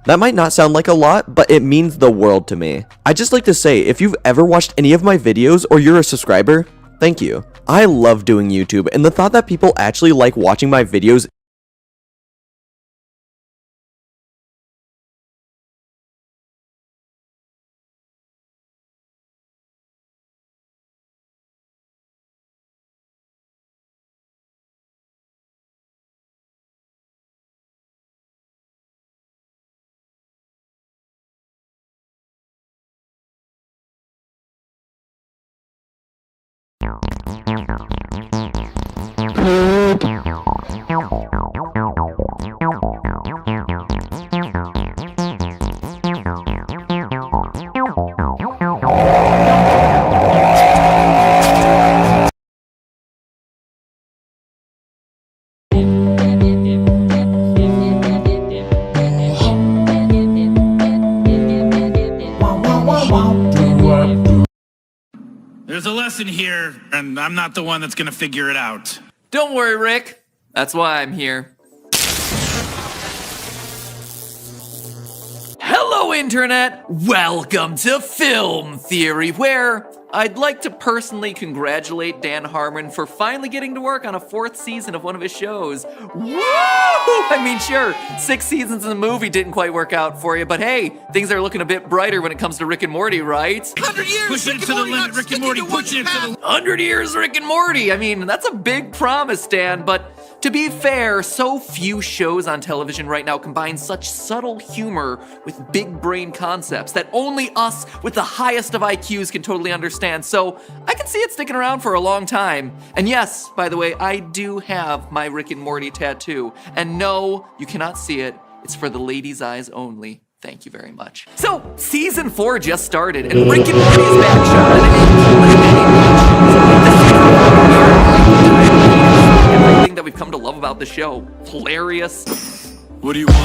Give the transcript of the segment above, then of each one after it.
That might not sound like a lot, but it means the world to me. I'd just like to say, if you've ever watched any of my videos or you're a subscriber, thank you. I love doing YouTube, and the thought that people actually like watching my videos There's a lesson here, and I'm not the one that's gonna figure it out. Don't worry, Rick. That's why I'm here. Hello, Internet! Welcome to Film Theory, where I'd like to personally congratulate Dan Harmon for finally getting to work on a 4th season of one of his shows. Woo! I mean, sure, 6 seasons in the movie didn't quite work out for you, but hey, things are looking a bit brighter when it comes to Rick and Morty, right? 100 years! Push it to the limit, Rick and Morty, push it to the 100 years Rick and Morty! I mean, that's a big promise, Dan, but to be fair, so few shows on television right now combine such subtle humor with big brain concepts that only us with the highest of IQs can totally understand, so I can see it sticking around for a long time. And yes, by the way, I do have my Rick and Morty tattoo, and no, you cannot see it. It's for the ladies' eyes only. Thank you very much. So, season 4 just started, and Rick and Morty is back, Sean. Everything that we've come to love about the show. Hilarious. What do you want?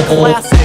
Classic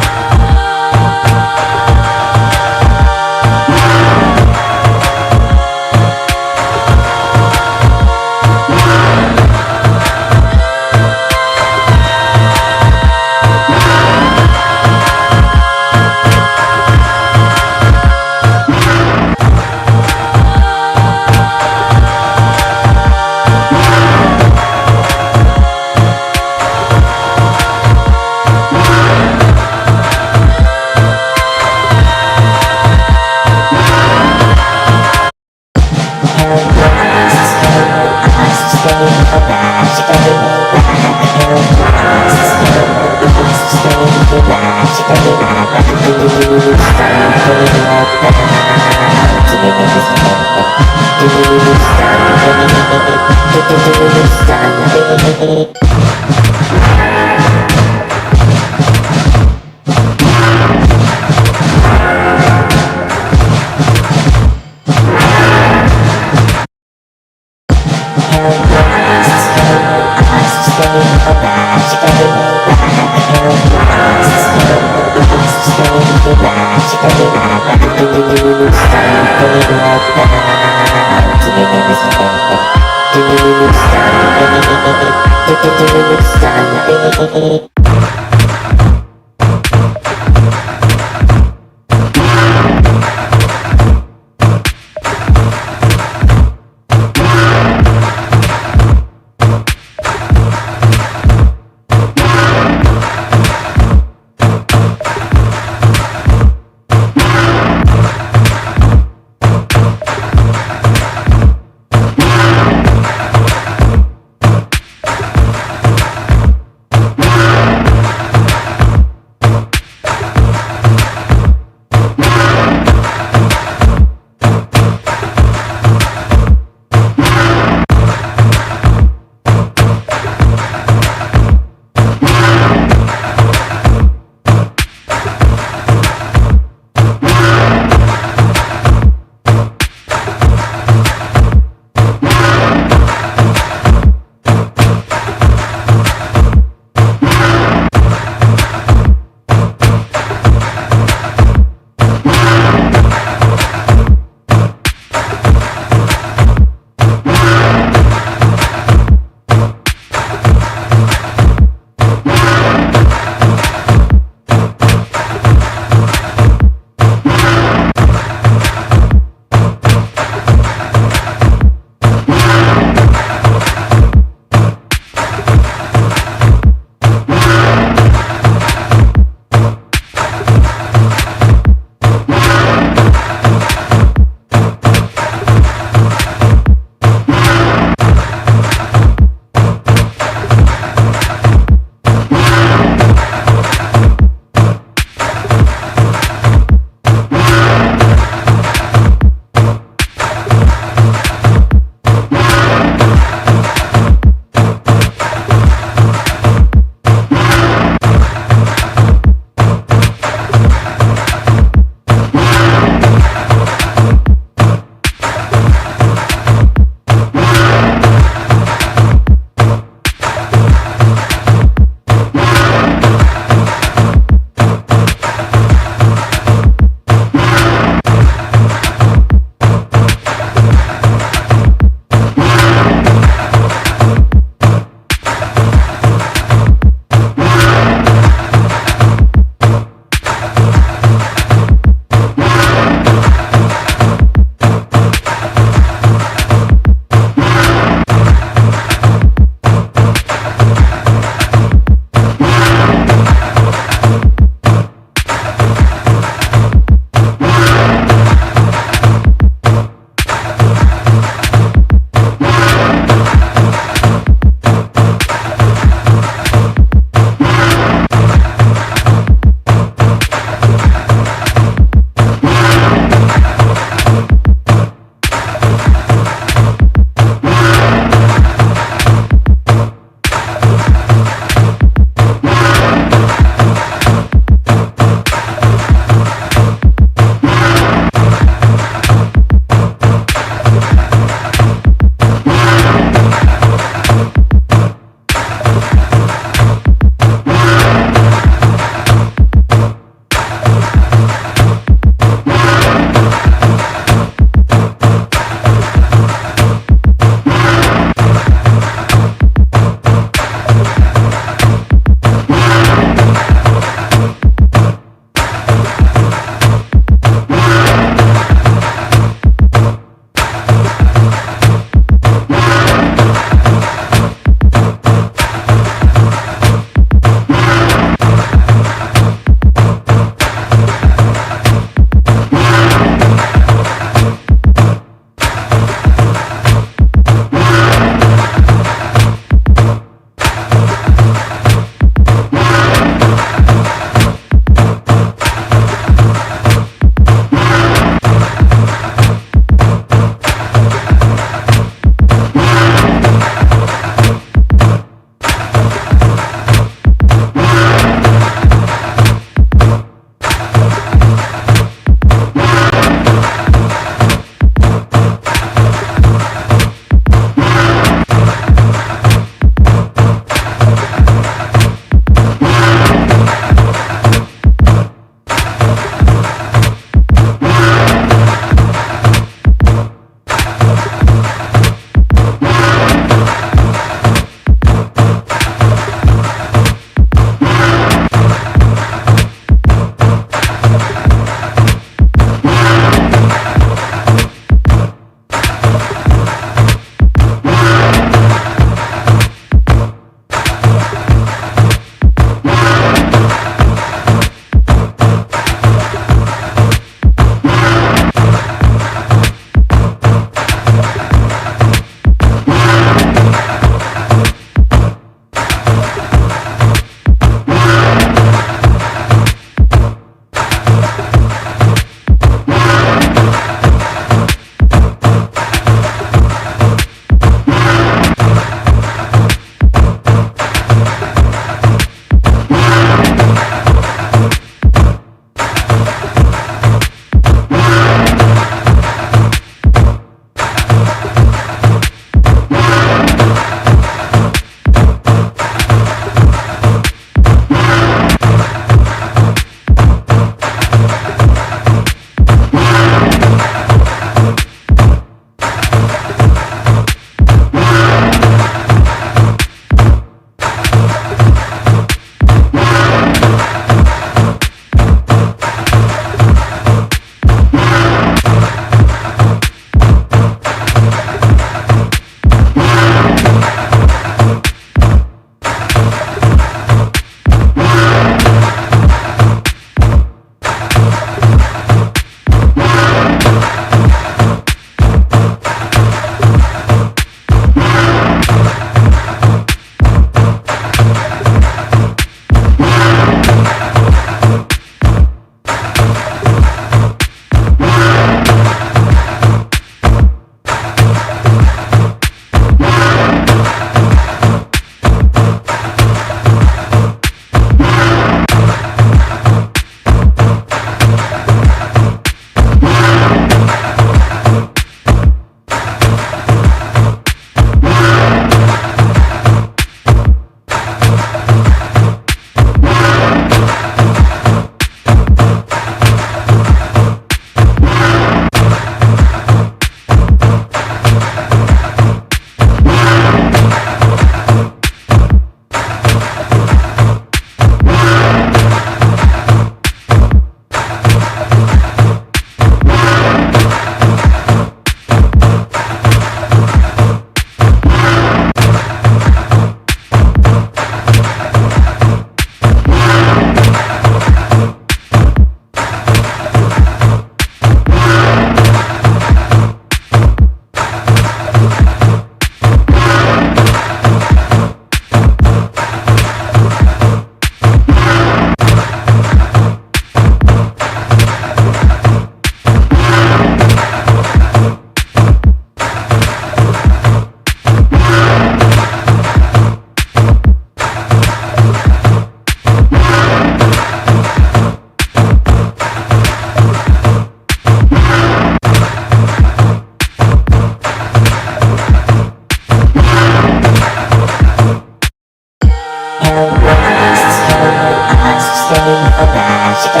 This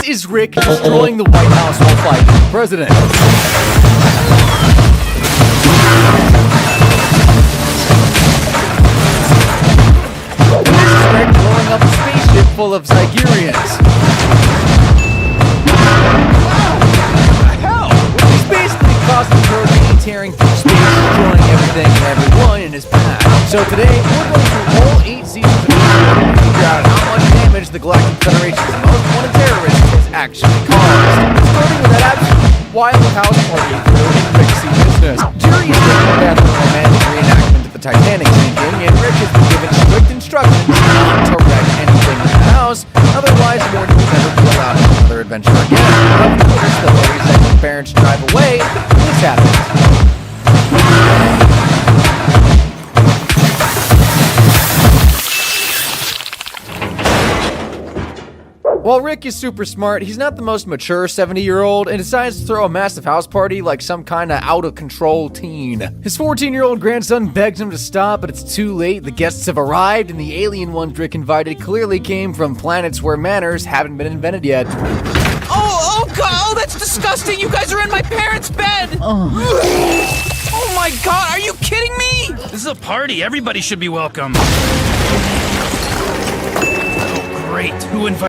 is Rick destroying the White House while fighting the president. This is Rick blowing up a spaceship full of Zygerians. Hell, he's basically cosmic hurricane tearing through space, destroying everything and everyone in his path. So today, we're going through all 8 seasons of to figure out how much damage the Galactic Federation's most wanted terrorist has actually caused. Starting with that absolute wild house party through in Rick's business. Jerry is taking a bath in a romantic reenactment of the Titanic sinking, and Rick has been given strict instructions not to wreck anything in the house, otherwise Morty will never be allowed another adventure again. Of course, the very second parents drive away, this happens. While Rick is super smart, he's not the most mature 70-year-old and decides to throw a massive house party like some kinda out-of-control teen. His 14-year-old grandson begs him to stop, but it's too late. The guests have arrived, and the alien ones Rick invited clearly came from planets where manners haven't been invented yet. Oh God, oh, that's disgusting. You guys are in my parents' bed. Oh my God, are you kidding me? This is a party. Everybody should be welcome. Oh, great. Who invited?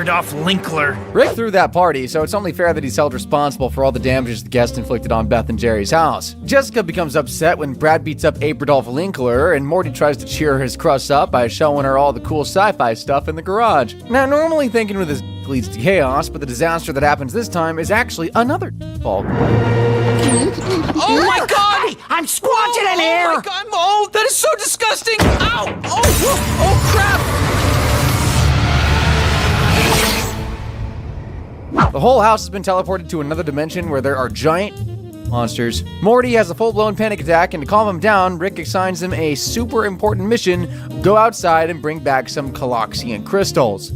Adolf Linkler. Rick threw that party, so it's only fair that he's held responsible for all the damages the guest inflicted on Beth and Jerry's house. Jessica becomes upset when Brad beats up Adolf Linkler, and Morty tries to cheer his crush up by showing her all the cool sci-fi stuff in the garage. Now, normally thinking with his leads to chaos, but the disaster that happens this time is actually another fault. Oh my God! Hey, I'm squatting in here! Oh my God! Oh, that is so disgusting! Ow! Oh crap! The whole house has been teleported to another dimension where there are giant monsters. Morty has a full-blown panic attack, and to calm him down, Rick assigns him a super important mission: go outside and bring back some Coloxian crystals.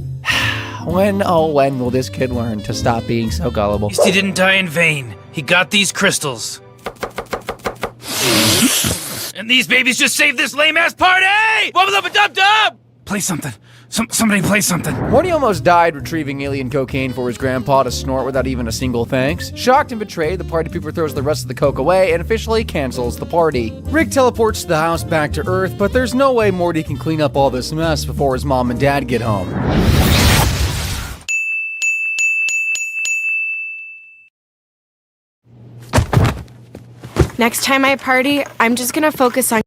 When will this kid learn to stop being so gullible? He didn't die in vain. He got these crystals. And these babies just saved this lame-ass party! Wubba-lubba-dub-dub! Play something. Somebody play something. Morty almost died retrieving alien cocaine for his grandpa to snort without even a single thanks. Shocked and betrayed, the party pooper throws the rest of the coke away and officially cancels the party. Rick teleports the house back to Earth, but there's no way Morty can clean up all this mess before his mom and dad get home. Next time I party, I'm just gonna focus on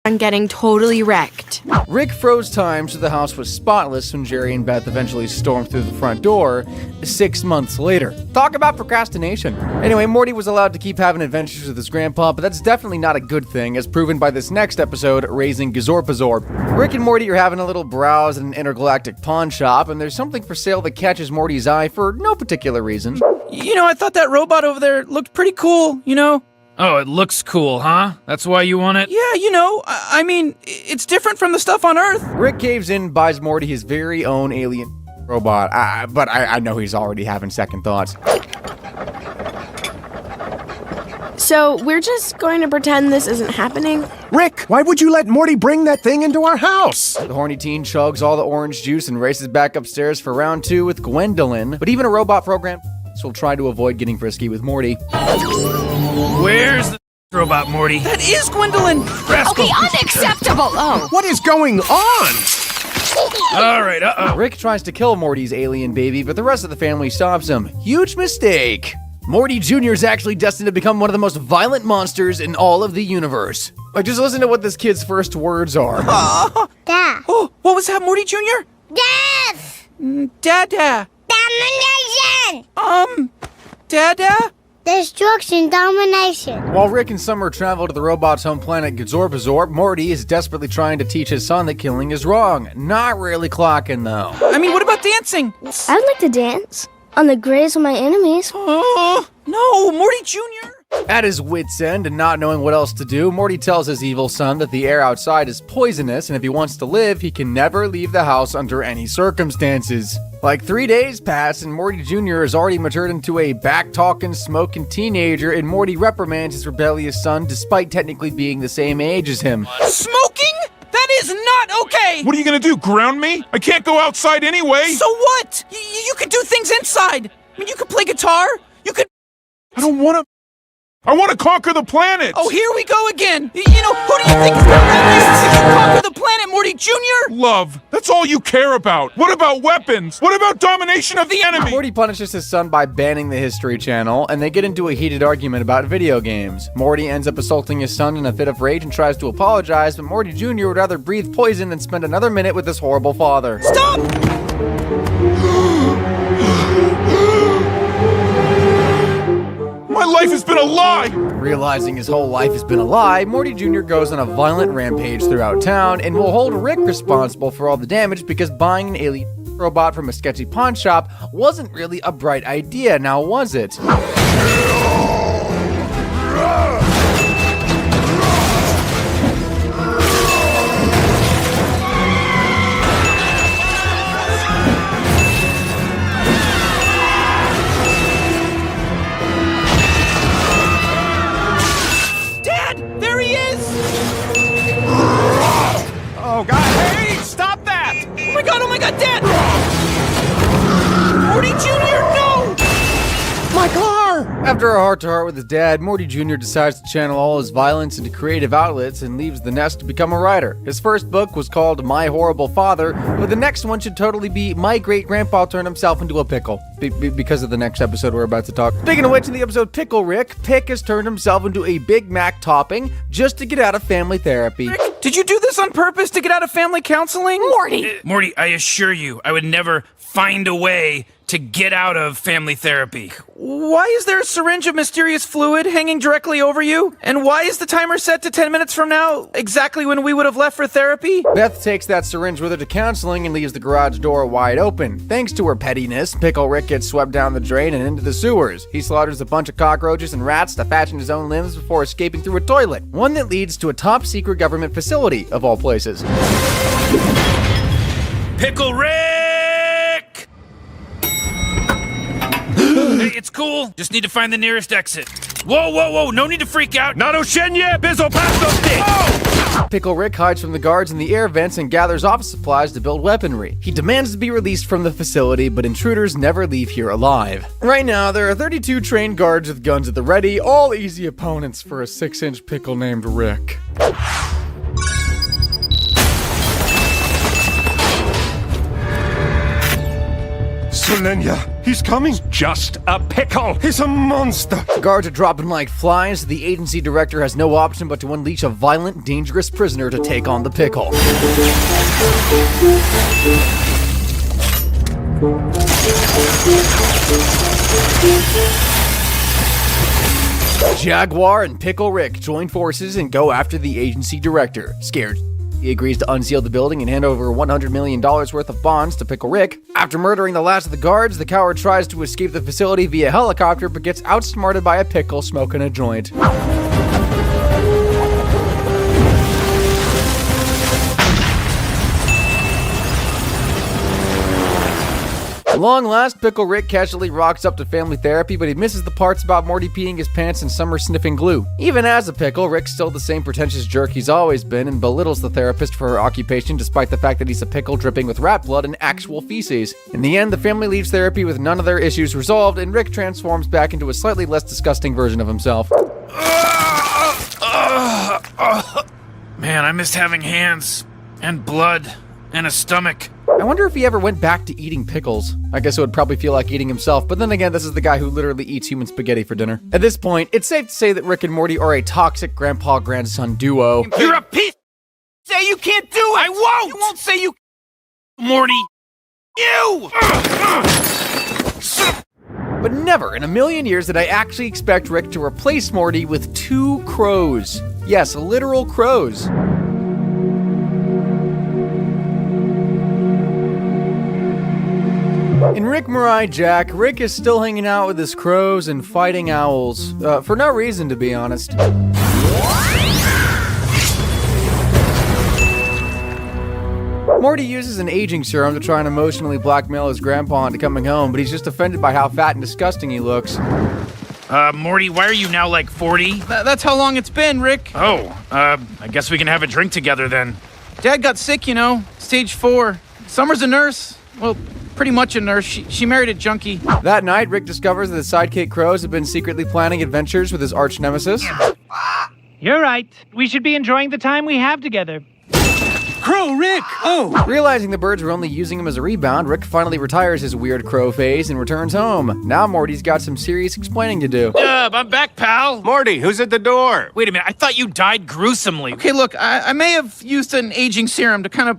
on getting totally wrecked. Rick froze time so the house was spotless when Jerry and Beth eventually stormed through the front door 6 months later. Talk about procrastination. Anyway, Morty was allowed to keep having adventures with his grandpa, but that's definitely not a good thing, as proven by this next episode, Raising Gazorpazorb. Rick and Morty are having a little browse at an intergalactic pawn shop, and there's something for sale that catches Morty's eye for no particular reason. You know, I thought that robot over there looked pretty cool, you know? Oh, it looks cool, huh? That's why you want it? Yeah, you know, I mean, it's different from the stuff on Earth. Rick caves in and buys Morty his very own alien robot, but I know he's already having second thoughts. So we're just going to pretend this isn't happening? Rick, why would you let Morty bring that thing into our house? The horny teen chugs all the orange juice and races back upstairs for round 2 with Gwendolyn, but even a robot program will try to avoid getting frisky with Morty. Where's the robot, Morty? That is Gwendolyn. Rascal. Okay, unacceptable! Oh. What is going on? All right, uh-oh. Rick tries to kill Morty's alien baby, but the rest of the family stops him. Huge mistake! Morty Jr. is actually destined to become one of the most violent monsters in all of the universe. Like, just listen to what this kid's first words are. Dad. Oh, what was that, Morty Jr.? Death! Dada. Domination! Dada? Destruction, domination. While Rick and Summer travel to the robot's home planet Gazorpazorb, Morty is desperately trying to teach his son that killing is wrong. Not really clocking, though. I mean, what about dancing? I would like to dance on the graves of my enemies. Oh, no, Morty Jr. At his wit's end and not knowing what else to do, Morty tells his evil son that the air outside is poisonous, and if he wants to live, he can never leave the house under any circumstances. Like 3 days pass, and Morty Jr. has already matured into a back-talking, smoking teenager, and Morty reprimands his rebellious son despite technically being the same age as him. Smoking? That is not okay! What are you gonna do, ground me? I can't go outside anyway! So what? You can do things inside. I mean, you could play guitar. You could... I don't wanna... I wanna conquer the planet! Oh, here we go again. You know, who do you think is gonna run this if you conquer the planet, Morty Jr.? Love, that's all you care about! What about weapons? What about domination of the enemy? Morty punishes his son by banning the History Channel, and they get into a heated argument about video games. Morty ends up assaulting his son in a fit of rage and tries to apologize, but Morty Jr. would rather breathe poison than spend another minute with his horrible father. Stop! My life has been a lie! Realizing his whole life has been a lie, Morty Jr. goes on a violent rampage throughout town and will hold Rick responsible for all the damage because buying an alien robot from a sketchy pawn shop wasn't really a bright idea, now was it? There he is! Oh, God, hey, stop that! Oh my god, Dad! Morty Jr., no! My car! After a heart-to-heart with his dad, Morty Jr. decides to channel all his violence into creative outlets and leaves the nest to become a writer. His first book was called My Horrible Father, but the next one should totally be My Great Grandpa Turned Himself into a Pickle, because of the next episode we're about to talk. Speaking of which, in the episode Pickle Rick, Pick has turned himself into a Big Mac topping just to get out of family therapy. Did you do this on purpose to get out of family counseling? Morty! Morty, I assure you, I would never find a way to get out of family therapy. Why is there a syringe of mysterious fluid hanging directly over you? And why is the timer set to 10 minutes from now, exactly when we would have left for therapy? Beth takes that syringe with her to counseling and leaves the garage door wide open. Thanks to her pettiness, Pickle Rick gets swept down the drain and into the sewers. He slaughters a bunch of cockroaches and rats to fashion his own limbs before escaping through a toilet, one that leads to a top-secret government facility, of all places. Pickle Rick! Hey, it's cool. Just need to find the nearest exit. Whoa, whoa, whoa, no need to freak out. Nanoshenye, Bizzle Pasto Stick! Oh! Pickle Rick hides from the guards in the air vents and gathers office supplies to build weaponry. He demands to be released from the facility, but intruders never leave here alive. Right now, there are 32 trained guards with guns at the ready, all easy opponents for a 6-inch pickle named Rick. Selenia, he's coming. Just a pickle. He's a monster. The guards are dropping like flies. The agency director has no option but to unleash a violent, dangerous prisoner to take on the pickle. Jaguar and Pickle Rick join forces and go after the agency director. Scared, he agrees to unseal the building and hand over $100 million worth of bonds to Pickle Rick. After murdering the last of the guards, the coward tries to escape the facility via helicopter but gets outsmarted by a pickle smoking a joint. At long last, Pickle Rick casually rocks up to family therapy, but he misses the parts about Morty peeing his pants and Summer sniffing glue. Even as a pickle, Rick's still the same pretentious jerk he's always been and belittles the therapist for her occupation despite the fact that he's a pickle dripping with rat blood and actual feces. In the end, the family leaves therapy with none of their issues resolved, and Rick transforms back into a slightly less disgusting version of himself. Man, I missed having hands and blood and a stomach. I wonder if he ever went back to eating pickles. I guess it would probably feel like eating himself, but then again, this is the guy who literally eats human spaghetti for dinner. At this point, it's safe to say that Rick and Morty are a toxic grandpa-grandson duo. You're a piece. Say you can't do it! I won't! You won't say you... Morty. You! But never in a million years did I actually expect Rick to replace Morty with 2 crows. Yes, literal crows. In Rick Mirai Jack, Rick is still hanging out with his crows and fighting owls. For no reason, to be honest. Morty uses an aging serum to try and emotionally blackmail his grandpa into coming home, but he's just offended by how fat and disgusting he looks. Morty, why are you now like 40? That's how long it's been, Rick. Oh, I guess we can have a drink together then. Dad got sick, you know. Stage 4. Summer's a nurse. Well, pretty much a nurse. She married a junkie. That night, Rick discovers that his sidekick crows have been secretly planning adventures with his arch nemesis. You're right. We should be enjoying the time we have together. Crow, Rick! Oh! Realizing the birds were only using him as a rebound, Rick finally retires his weird crow phase and returns home. Now Morty's got some serious explaining to do. I'm back, pal. Morty, who's at the door? Wait a minute, I thought you died gruesomely. Okay, look, I may have used an aging serum to kind of...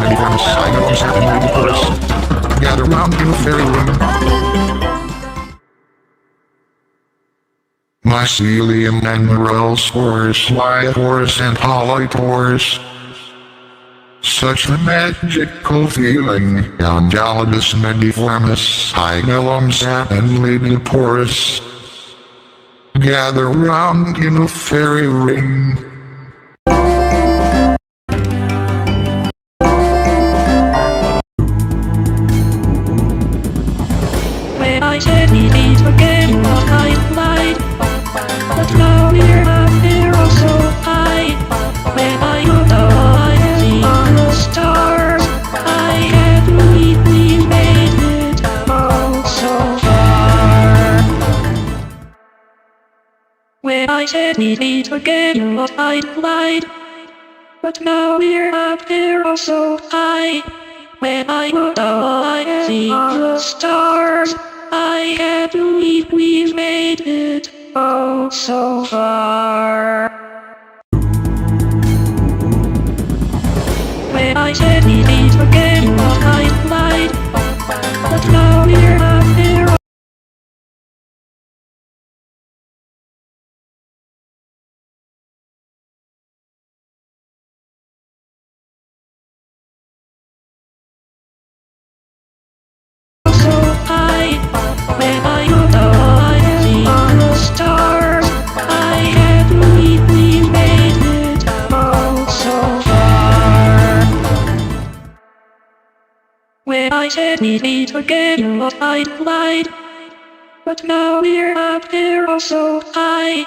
uniforms, I know I'm certainly the chorus. Gather round in a fairy ring. Mycelium and Morelsaurus, Wyosaurus and Polytaurus. Such a magical feeling. Andalidus mendiformis, Hymelum and Labiporus. Gather round in a fairy ring. When I said we need to get what I lied, but now we're up here also high. When I look up see on the stars, I can't believe we made it all so far. When I said we need to get what I lied, but now we're up here also high. When I look up I see the stars, I can't believe we've made it oh so far. When I said we need to get what I lied, but now we're up here. So high, when I look up I see the stars, I can't believe we made it oh so far. When I said we need to get what I lied, but now we're up here oh so high.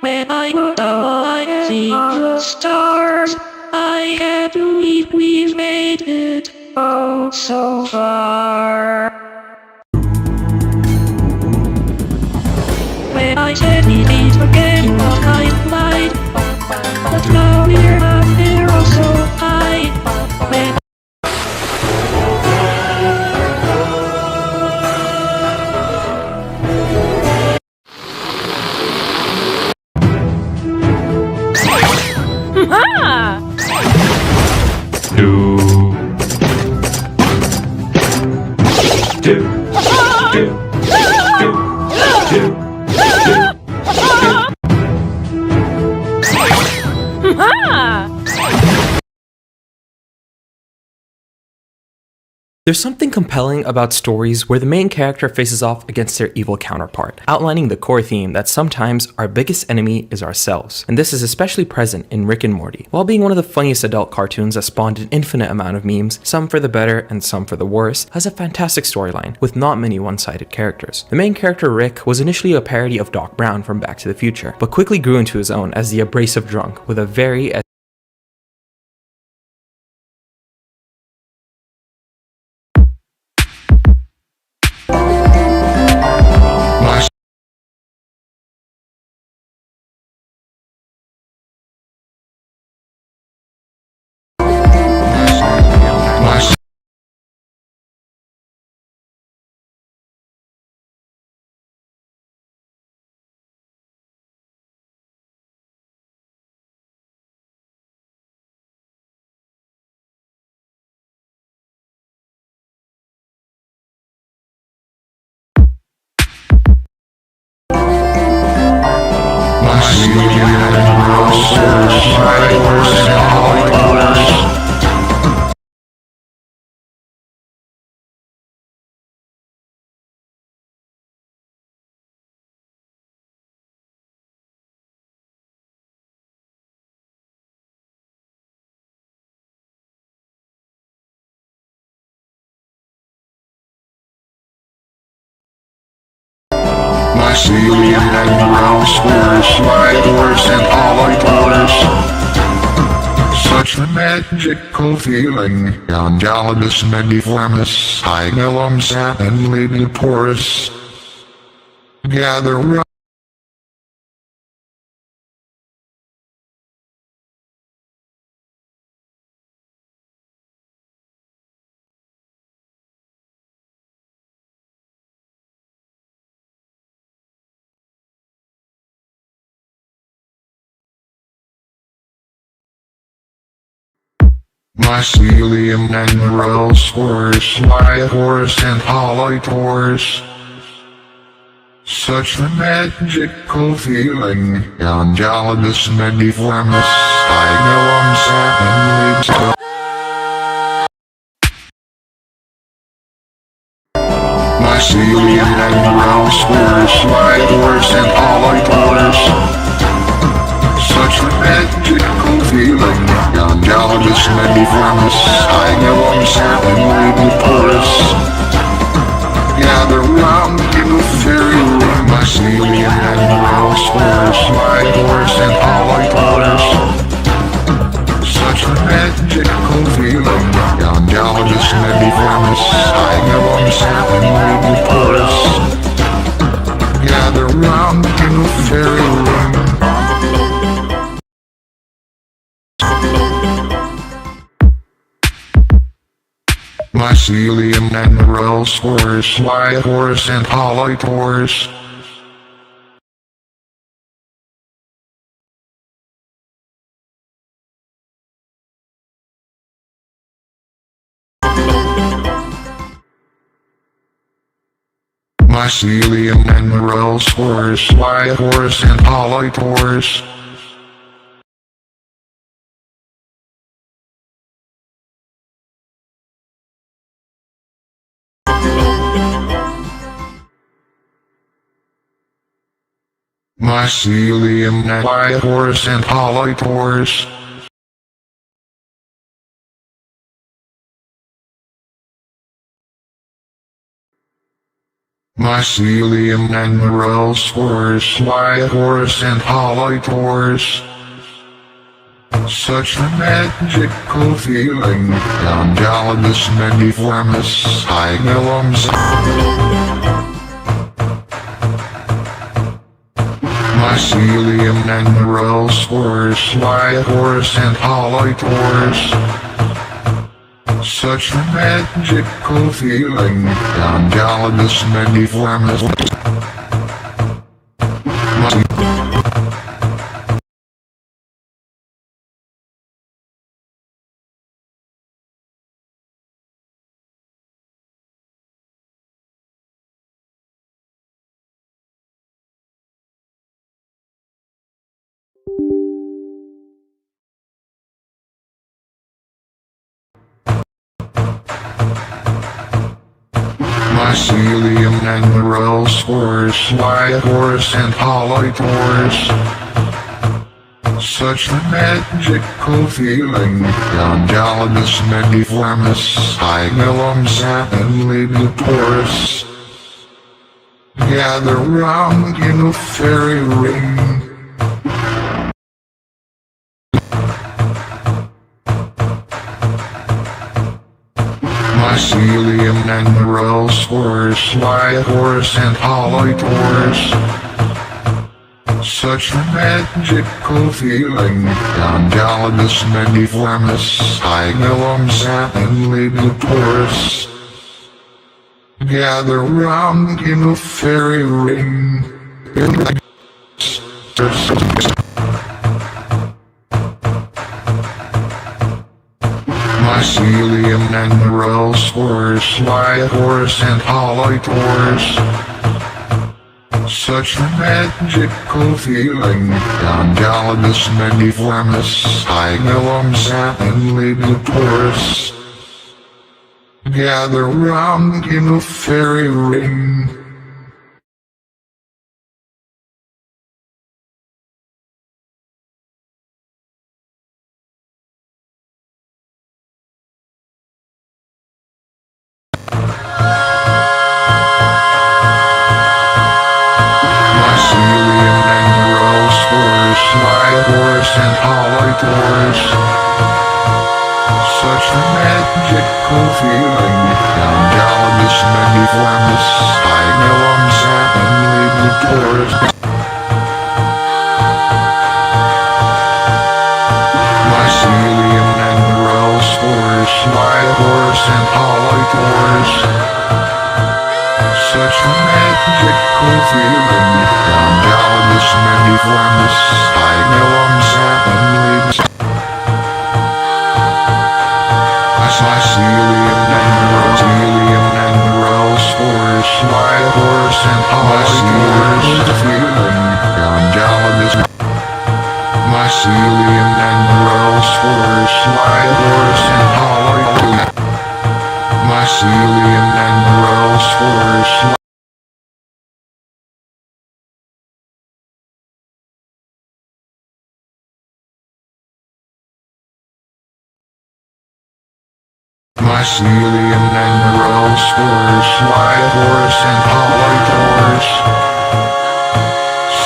When I look up I see the stars, I can't believe we've made it oh so far. When I said we need to get what I lied, but now we're up here oh so high. When There's something compelling about stories where the main character faces off against their evil counterpart, outlining the core theme that sometimes our biggest enemy is ourselves. And this is especially present in Rick and Morty. While being one of the funniest adult cartoons that spawned an infinite amount of memes, some for the better and some for the worse, has a fantastic storyline with not many one-sided characters. The main character Rick was initially a parody of Doc Brown from Back to the Future, but quickly grew into his own as the abrasive drunk with a very Mycelium and Morelsaurus, Wyosaurus and Polytaurus. Such a magical feeling. Andalidus mendiformis, Hymelum and Labiporus. Gather round. Mycelium and Neurospores, Liahorus and Polytores. Such a magical feeling, Angelidus mendiformis, Ignilum sapin leaves. Mycelium and Neurospores, Liahorus and Polytores. Such a magical feeling, Angelidus mendiformis, Ignilum sapin leaves. Gather round in the fairy ring, Mycelium and Neurospores, Liahorus and Polytores. Such a magical feeling, Angelidus mendiformis, Ignilum sapin leaves. Gather round in the fairy ring. Mycelium and Neurospores, Liahorus and Polytores. Mycelium and Neurospores, Liahorus and Polytores. Mycelium and Liahorus and Polytores. Mycelium and Neurospores, Liahorus and Polytores. Such a magical feeling, Angelidus mendiformis, Ignilum Mycelium and Neurospores, Liahorus and Polytores. Such a magical feeling, Angelidus mendiformis. Mycelium and Neurospores, Liahorus and Polytores. Such a magical feeling, Angelidus mendiformis, Ignilum sapin leaves. Gather round in a fairy ring. Mycelium and Neurospores, Liahorus and Polytores. Such a magical feeling, Angelidus mendiformis, Ignilum sapin leaves. Gather round in a fairy ring. Mycelium and Neurospores, Liahorus and Polytores. Such a magical feeling, Angelidus mendiformis, Ignilum sapin leaves. Gather round in a fairy ring. Mycelium and Neurospores, Liahorus and Polytores. Such a magical feeling, Angelidus mendiformis, Ignilum sapin leaves. Mycelium and Neurospores, Liahorus and Polytores. Such a magical feeling, Angelidus mendiformis, Ignilum sapin leaves. and polytores. The feeling Gallagher's mycelium and gross force, liators and polytores. Mycelium and gross force. Mycelium and gross force, liators and polytores.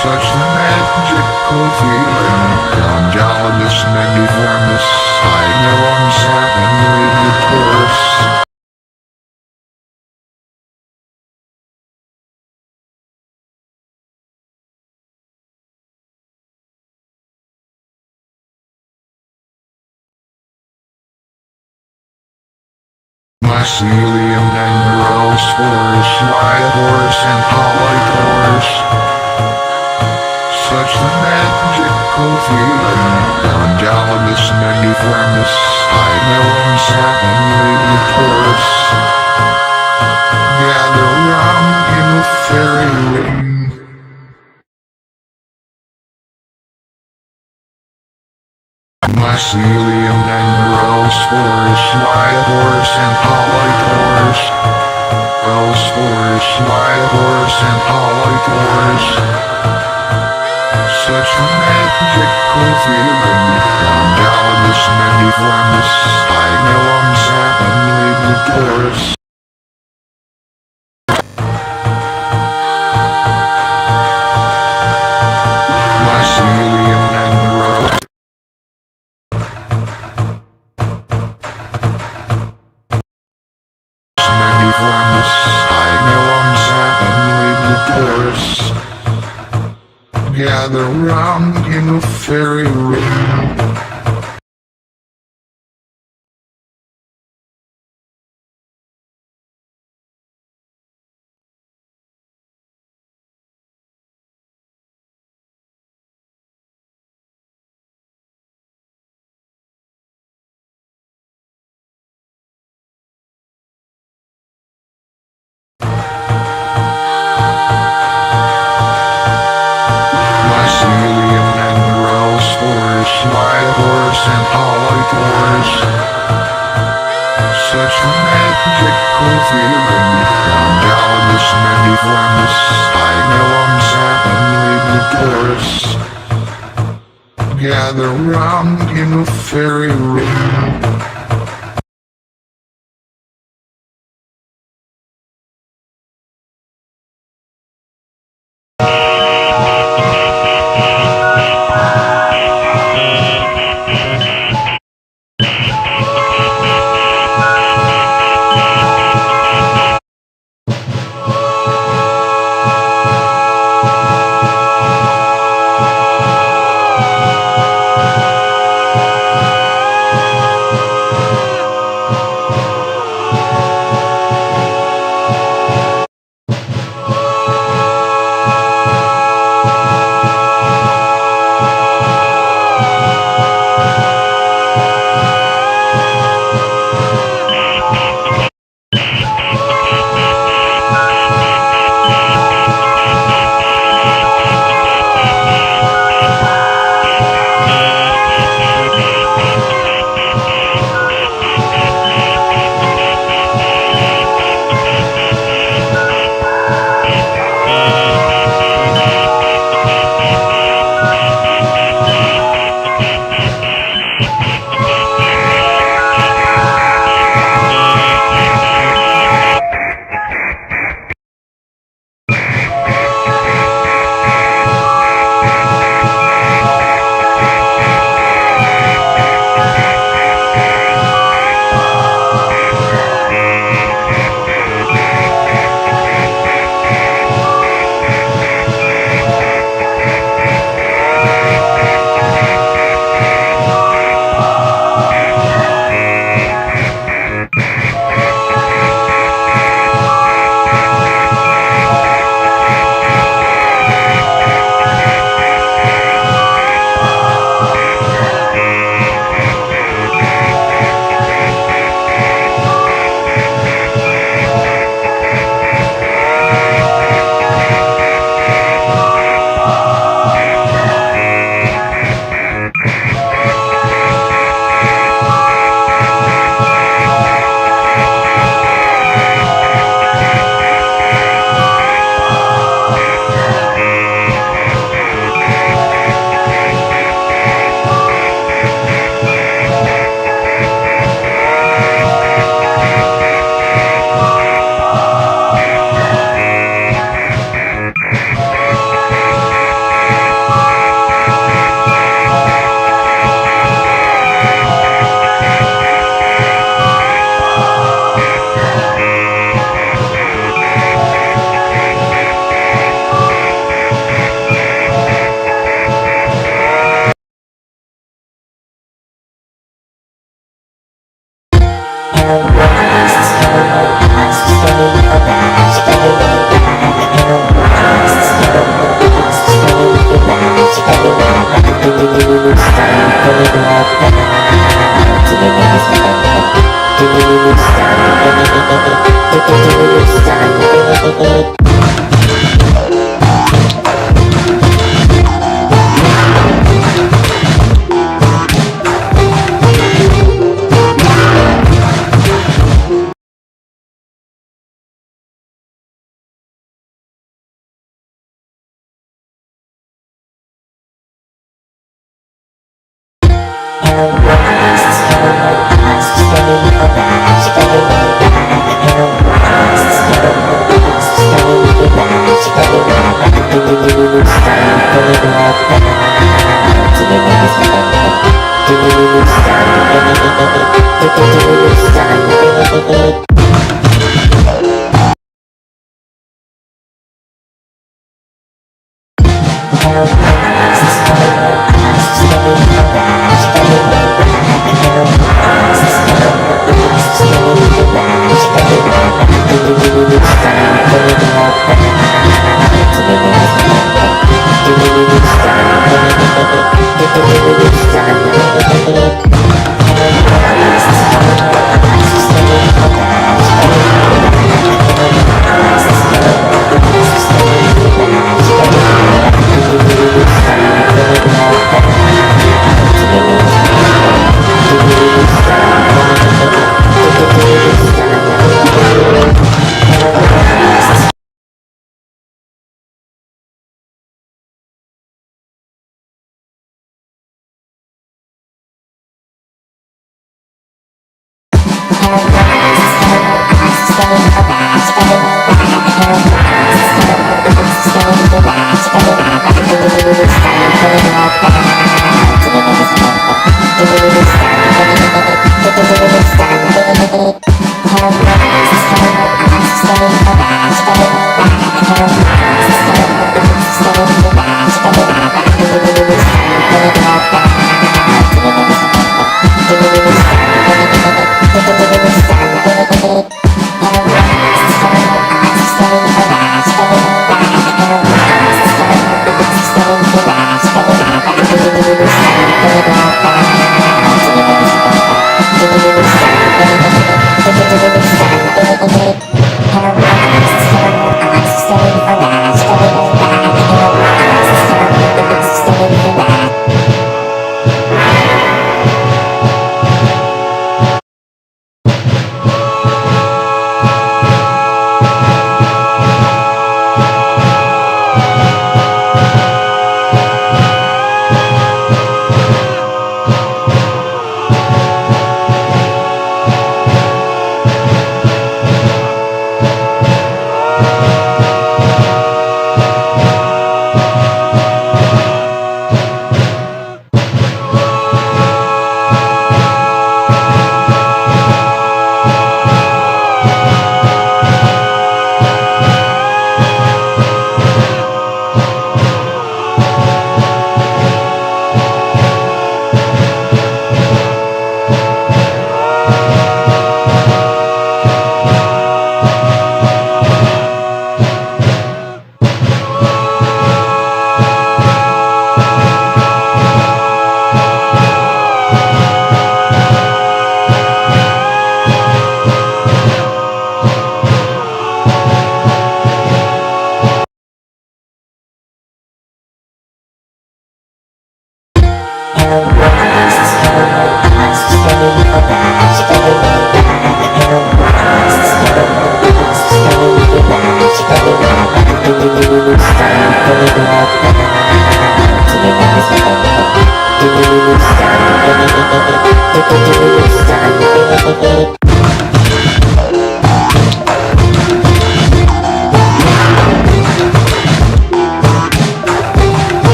Such the magical feeling, Congalidus mendiformis, Ignilum sapiniditorus. Mycelium and gross force, liators and polytores. Such the magical feeling, Congalidus mendiformis, Ignilum sapiniditorus. Gather round in a fairy ring. Mycelium and gross force, liators and polytores. Gross force, liators and polytores. Such a magical feeling, Congalidus mendiformis, Ignilum sapiniditorus. Mycelium and gross mendiformis, Ignilum sapiniditorus. Gather round in a fairy ring. Mycelium and gross force, liators and polytores. Such a magical feeling, Congalidus mendiformis, Ignilum sapiniditorus. Gather round in a fairy ring.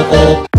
Stop.